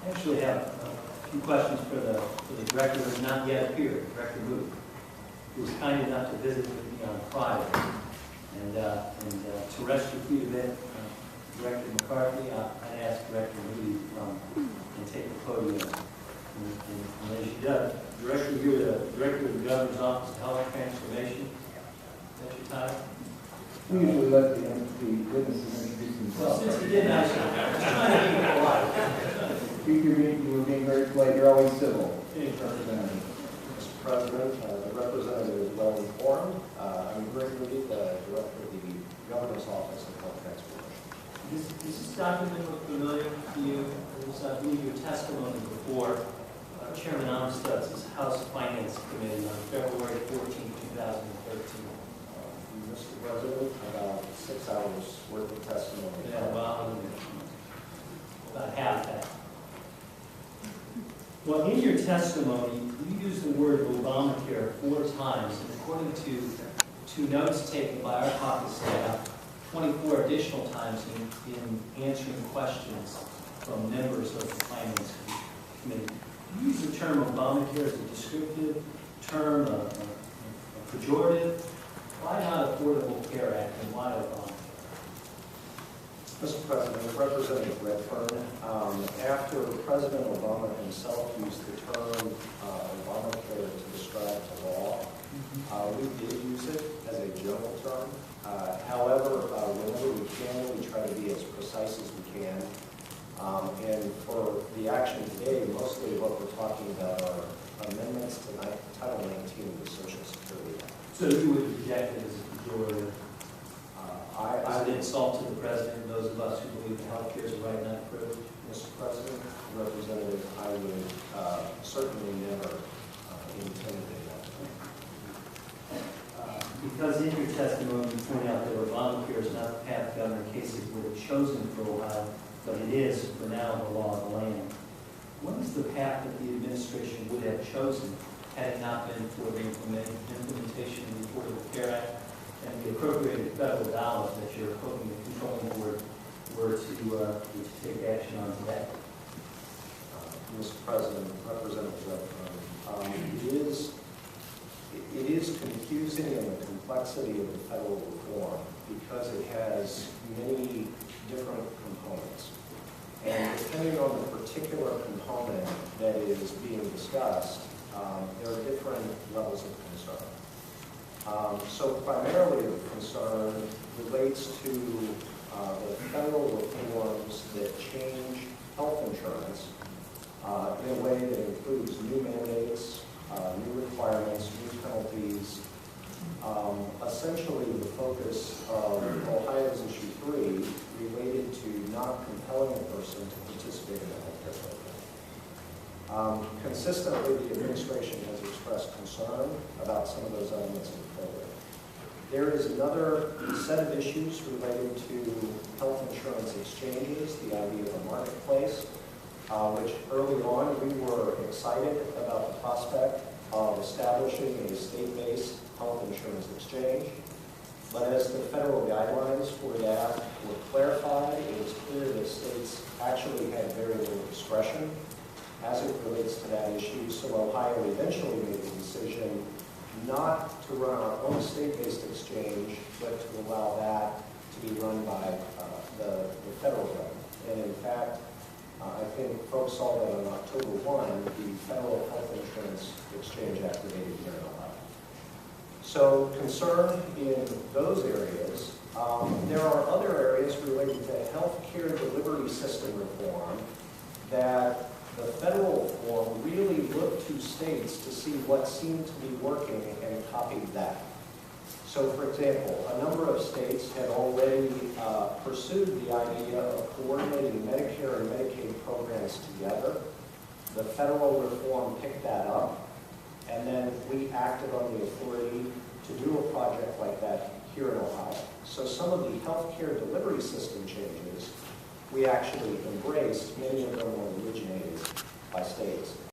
I actually have a few questions for the director who has not yet appeared, Director Moody, who was kind enough to visit with me on Friday. And to rest your feet a bit, Director McCarthy, I'd ask Director Moody to come and take the podium. And as she does, Director, you're the Director of the Governor's Office of Health Transformation. Is that your title? We usually let the witnesses introduce Well, themselves. since you didn't, I'm trying to be polite. You were being very polite. You're always civil. Representative. Mr. President, the representative is well informed. I'm Greg Moody, the Director of the Governor's Office of Health Transformation. Does this document look familiar to you? I believe your testimony before Chairman Amstutz' House Finance Committee on February 14, 2013. Mr. President, about 6 hours worth of testimony. Yeah, well, about half that. Well, in your testimony, you used the word Obamacare 4 times, and according to two notes taken by our caucus staff, 24 additional times in answering questions from members of the Finance Committee. You use the term Obamacare as a descriptive term, a pejorative. Why not Affordable Care Act, and why Obamacare? Mr. President, Representative Redfern, after President Obama himself used the term Obamacare to describe the law, we did use it as a general term. However, whenever we can, we try to be as precise as we can. And for the action today, mostly what we're talking about are amendments to Title 19 of the Social Security Act. So you would reject it as a pejorative, as an insult to the President and those of us who believe that health care is a right, not a privilege? Mr. President, Representative, I would certainly never intimidate that. Because in your testimony you point out that Obamacare is not the path Governor Kasich would have chosen for Ohio, but it is, for now, the law of the land. What is the path that the administration would have chosen had it not been for the implementation of the Affordable Care Act and the appropriated federal dollars that you're hoping the controlling board were to take action on today? Mr. President, Representative Redfern, it is confusing in the complexity of the federal reform because it has many different components. And depending on the particular component that is being discussed, there are different levels of concern. So primarily the concern relates to the federal reforms that change health insurance in a way that includes new mandates, new requirements, new penalties. Essentially, the focus of Ohio's Issue 3 related to not compelling a person to participate in a health care program. Consistently, the administration has expressed concern about some of those elements of the program. There is another set of issues related to health insurance exchanges, the idea of a marketplace, which early on we were excited about the prospect of establishing a state-based health insurance exchange. But as the federal guidelines for that were clarified, it was clear that states actually had very little discretion as it relates to that issue. So Ohio eventually made the decision not to run our own state-based exchange, but to allow that to be run by the federal government. And in fact, I think folks saw that on October 1, the Federal Health Insurance Exchange activated here in Ohio. So concern in those areas. There are other areas related to health care delivery system reform that the federal reform really looked to states to see what seemed to be working and copied that. So for example, a number of states had already pursued the idea of coordinating Medicare and Medicaid programs together. The federal reform picked that up, and then we acted on the authority to do a project like that here in Ohio. So some of the healthcare delivery system changes we actually embraced. Many of them were originated by states.